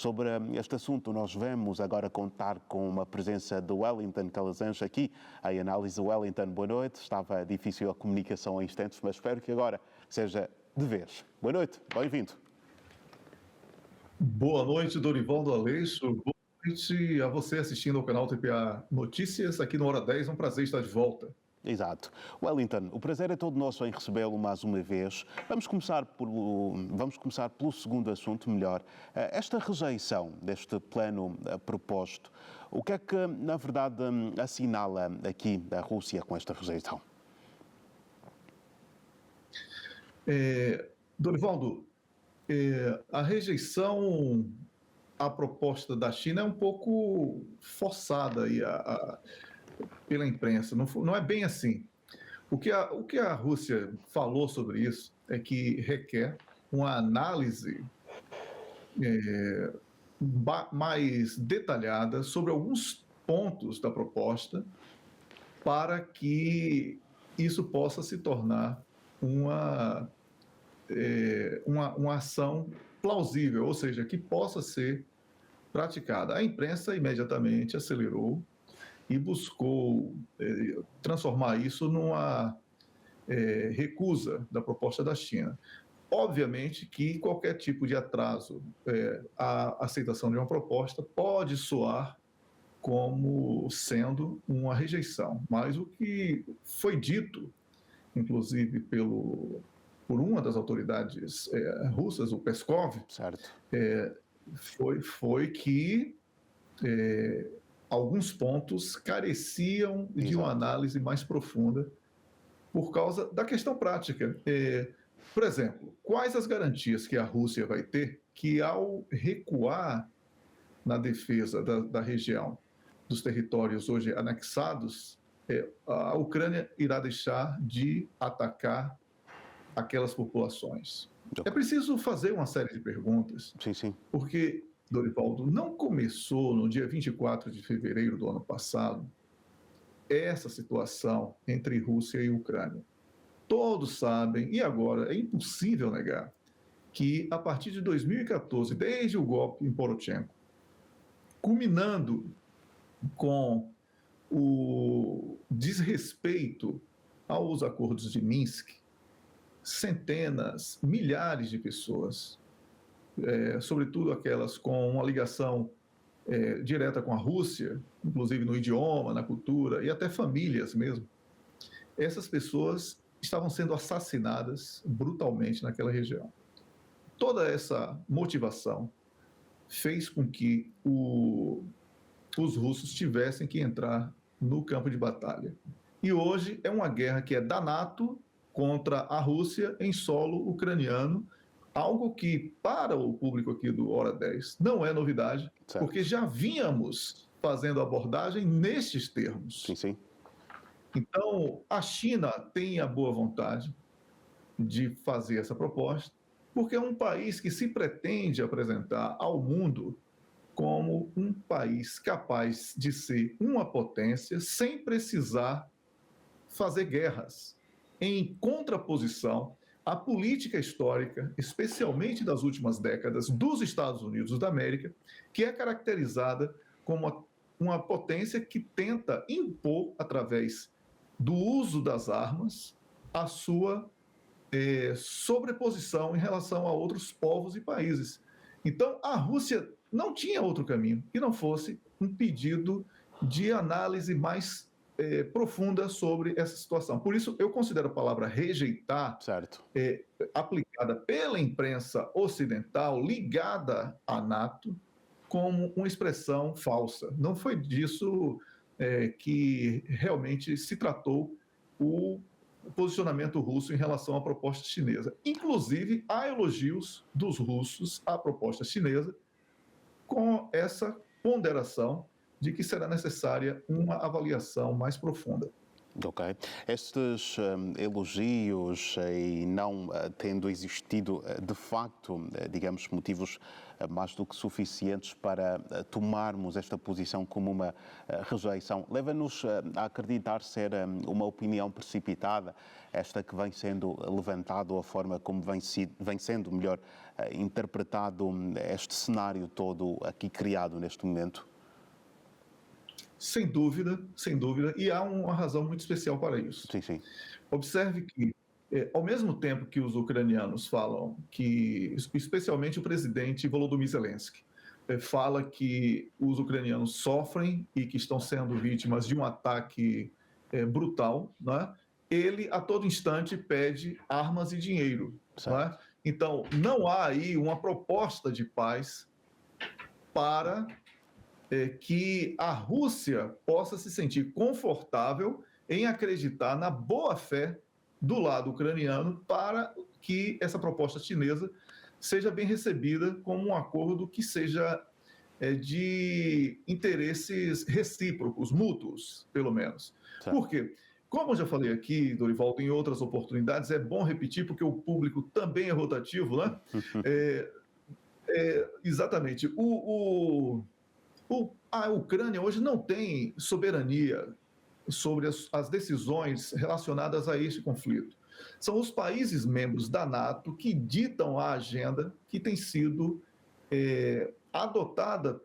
Sobre este assunto, nós vamos agora contar com uma presença do Wellington Calazans aqui. Em análise, Wellington, boa noite. Estava difícil a comunicação há instantes, mas espero que agora seja de vez. Boa noite, bem-vindo. Boa noite, Dorivaldo Aleixo. Boa noite a você assistindo ao canal TPA Notícias, aqui no Hora 10. É um prazer estar de volta. Exato. Wellington, o prazer é todo nosso em recebê-lo mais uma vez. Vamos começar pelo segundo assunto, melhor. Esta rejeição deste plano proposto, o que é que, na verdade, assinala aqui a Rússia com esta rejeição? Dorivaldo, a rejeição à proposta da China é um pouco forçada aí pela imprensa, não é bem assim. O que a Rússia falou sobre isso é que requer uma análise mais detalhada sobre alguns pontos da proposta para que isso possa se tornar uma ação plausível, ou seja, que possa ser praticada. A imprensa imediatamente acelerou e buscou transformar isso numa recusa da proposta da China. Obviamente que qualquer tipo de atraso à aceitação de uma proposta pode soar como sendo uma rejeição, mas o que foi dito, inclusive por uma das autoridades russas, o Peskov, certo. foi que alguns pontos careciam de uma análise mais profunda por causa da questão prática. Por exemplo, quais as garantias que a Rússia vai ter que, ao recuar na defesa da região, dos territórios hoje anexados, a Ucrânia irá deixar de atacar aquelas populações? É preciso fazer uma série de perguntas, sim. Porque, Dorivaldo, não começou no dia 24 de fevereiro do ano passado essa situação entre Rússia e Ucrânia. Todos sabem, e agora é impossível negar, que a partir de 2014, desde o golpe em Poroshenko, culminando com o desrespeito aos acordos de Minsk, centenas, milhares de pessoas, sobretudo aquelas com uma ligação direta com a Rússia, inclusive no idioma, na cultura, e até famílias mesmo, essas pessoas estavam sendo assassinadas brutalmente naquela região. Toda essa motivação fez com que os russos tivessem que entrar no campo de batalha. E hoje é uma guerra que é da NATO contra a Rússia em solo ucraniano, algo que, para o público aqui do Hora 10, não é novidade, certo, porque já vínhamos fazendo abordagem nestes termos. Sim. Então, a China tem a boa vontade de fazer essa proposta, porque é um país que se pretende apresentar ao mundo como um país capaz de ser uma potência sem precisar fazer guerras, em contraposição à política histórica, especialmente das últimas décadas, dos Estados Unidos da América, que é caracterizada como uma potência que tenta impor, através do uso das armas, a sua sobreposição em relação a outros povos e países. Então, a Rússia não tinha outro caminho que não fosse um pedido de análise mais profunda sobre essa situação. Por isso, eu considero a palavra rejeitar, certo, aplicada pela imprensa ocidental, ligada à NATO, como uma expressão falsa. Não foi disso que realmente se tratou o posicionamento russo em relação à proposta chinesa. Inclusive, há elogios dos russos à proposta chinesa, com essa ponderação de que será necessária uma avaliação mais profunda. Ok. Estes elogios e não tendo existido, de facto, digamos, motivos mais do que suficientes para tomarmos esta posição como uma rejeição, leva-nos a acreditar ser uma opinião precipitada, esta que vem sendo levantada, ou a forma como vem sendo, melhor, interpretado este cenário todo aqui criado neste momento? Sem dúvida, sem dúvida, e há uma razão muito especial para isso. Sim, sim. Observe que, ao mesmo tempo que os ucranianos falam que, especialmente o presidente Volodymyr Zelensky, fala que os ucranianos sofrem e que estão sendo vítimas de um ataque brutal, né? Ele a todo instante pede armas e dinheiro. Né? Então, não há aí uma proposta de paz para que a Rússia possa se sentir confortável em acreditar na boa-fé do lado ucraniano para que essa proposta chinesa seja bem recebida como um acordo que seja de interesses recíprocos, mútuos, pelo menos. Certo. Por quê? Como eu já falei aqui, Dorival, em outras oportunidades, é bom repetir porque o público também é rotativo, né? Exatamente. A Ucrânia hoje não tem soberania sobre as decisões relacionadas a este conflito. São os países membros da NATO que ditam a agenda que tem sido adotada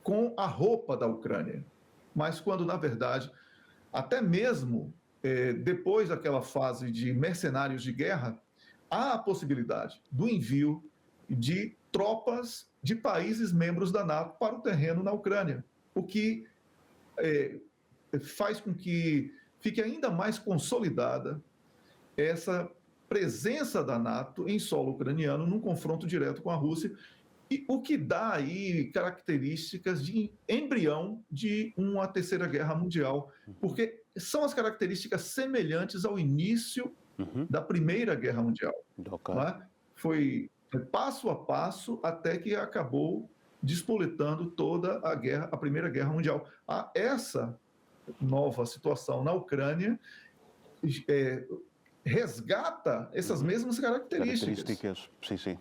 com a roupa da Ucrânia. Mas quando, na verdade, até mesmo depois daquela fase de mercenários de guerra, há a possibilidade do envio de tropas de países membros da NATO para o terreno na Ucrânia, o que faz com que fique ainda mais consolidada essa presença da NATO em solo ucraniano num confronto direto com a Rússia, e o que dá aí características de embrião de uma terceira guerra mundial, porque são as características semelhantes ao início da Primeira Guerra Mundial. Okay. Né? Foi passo a passo até que acabou despoletando toda a Primeira Guerra Mundial. Essa nova situação na Ucrânia resgata essas mesmas características. Sim, sim.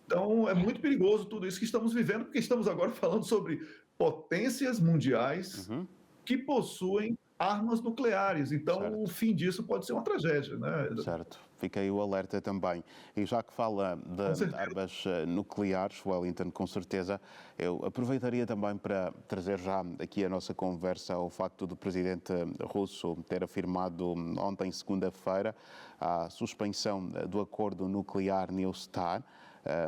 Então, é muito perigoso tudo isso que estamos vivendo, porque estamos agora falando sobre potências mundiais que possuem armas nucleares. Então, certo, o fim disso pode ser uma tragédia, né? Certo. Fica aí o alerta também. E já que fala de armas nucleares, Wellington, com certeza, eu aproveitaria também para trazer já aqui a nossa conversa ao facto do presidente russo ter afirmado ontem, segunda-feira, a suspensão do acordo nuclear New START,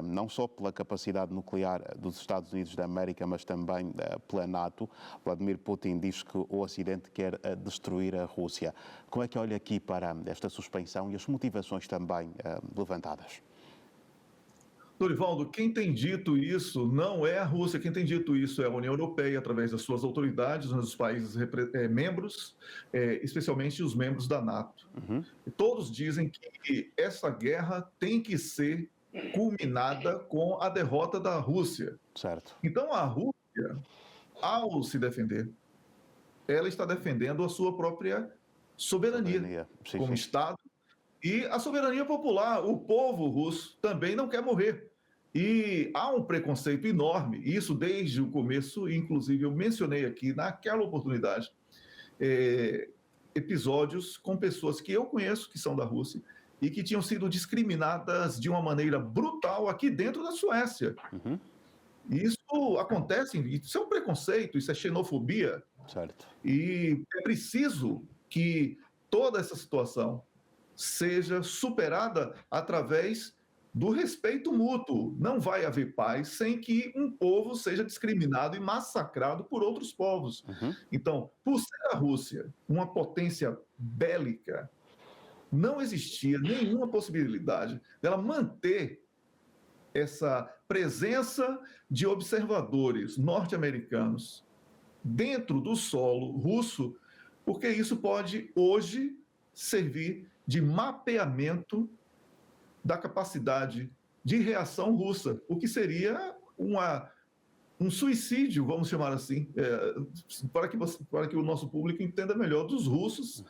não só pela capacidade nuclear dos Estados Unidos da América, mas também pela NATO. Vladimir Putin diz que o Ocidente quer destruir a Rússia. Como é que olha aqui para esta suspensão e as motivações também levantadas? Dorivaldo, quem tem dito isso não é a Rússia, quem tem dito isso é a União Europeia, através das suas autoridades, nos países membros, especialmente os membros da NATO. Todos dizem que essa guerra tem que ser culminada com a derrota da Rússia. Certo. Então, a Rússia, ao se defender, ela está defendendo a sua própria soberania como Estado e a soberania popular. O povo russo também não quer morrer. E há um preconceito enorme, isso desde o começo, inclusive eu mencionei aqui naquela oportunidade, episódios com pessoas que eu conheço, que são da Rússia, e que tinham sido discriminadas de uma maneira brutal aqui dentro da Suécia. Isso acontece, isso é um preconceito, isso é xenofobia. Certo. E é preciso que toda essa situação seja superada através do respeito mútuo. Não vai haver paz sem que um povo seja discriminado e massacrado por outros povos. Então, por ser a Rússia uma potência bélica, não existia nenhuma possibilidade dela manter essa presença de observadores norte-americanos dentro do solo russo, porque isso pode hoje servir de mapeamento da capacidade de reação russa, o que seria uma um suicídio, vamos chamar assim, para que o nosso público entenda melhor, dos russos,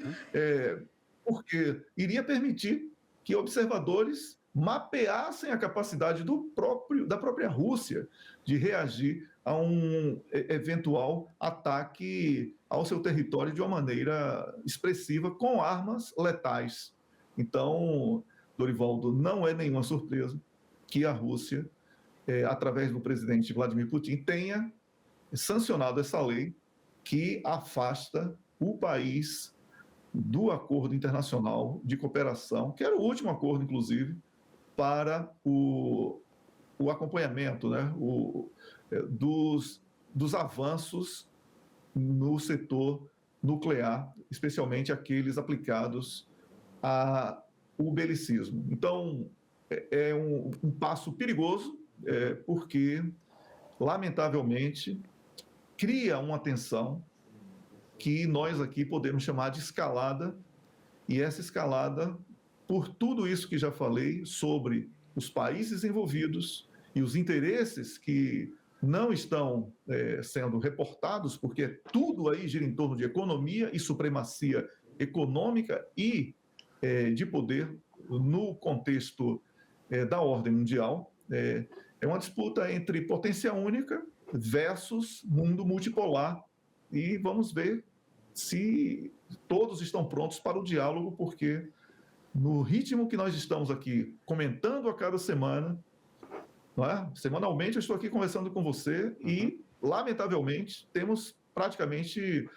porque iria permitir que observadores mapeassem a capacidade da própria Rússia de reagir a um eventual ataque ao seu território de uma maneira expressiva, com armas letais. Então, Dorivaldo, não é nenhuma surpresa que a Rússia, através do presidente Vladimir Putin, tenha sancionado essa lei que afasta o país do acordo internacional de cooperação, que era o último acordo, inclusive, para o acompanhamento, né, dos avanços no setor nuclear, especialmente aqueles aplicados ao belicismo. Então, é um passo perigoso, porque, lamentavelmente, cria uma tensão que nós aqui podemos chamar de escalada, e essa escalada, por tudo isso que já falei sobre os países envolvidos e os interesses que não estão sendo reportados, porque tudo aí gira em torno de economia e supremacia econômica e de poder no contexto da ordem mundial. É uma disputa entre potência única versus mundo multipolar, e vamos ver se todos estão prontos para o diálogo, porque no ritmo que nós estamos aqui comentando a cada semana, não é? Semanalmente eu estou aqui conversando com você e, lamentavelmente, temos praticamente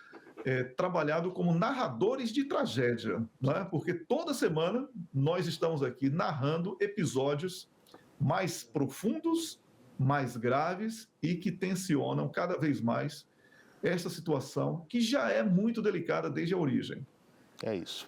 trabalhado como narradores de tragédia, não é? Porque toda semana nós estamos aqui narrando episódios mais profundos, mais graves e que tensionam cada vez mais esta situação, que já é muito delicada desde a origem. É isso.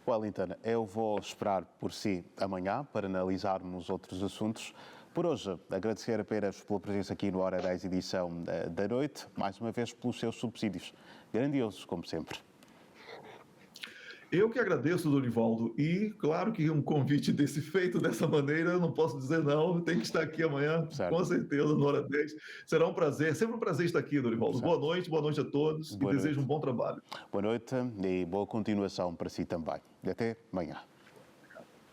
Wellington, eu vou esperar por si amanhã para analisarmos outros assuntos. Por hoje, agradecer apenas pela presença aqui no Hora 10 edição da noite, mais uma vez pelos seus subsídios, grandiosos como sempre. Eu que agradeço, Dorivaldo, e claro que um convite desse feito dessa maneira, eu não posso dizer não, tem que estar aqui amanhã, certo. Com certeza, no Hora 10. Será um prazer, sempre um prazer estar aqui, Dorivaldo. Certo. Boa noite a todos e desejo um bom trabalho. Boa noite e boa continuação para si também. Até amanhã.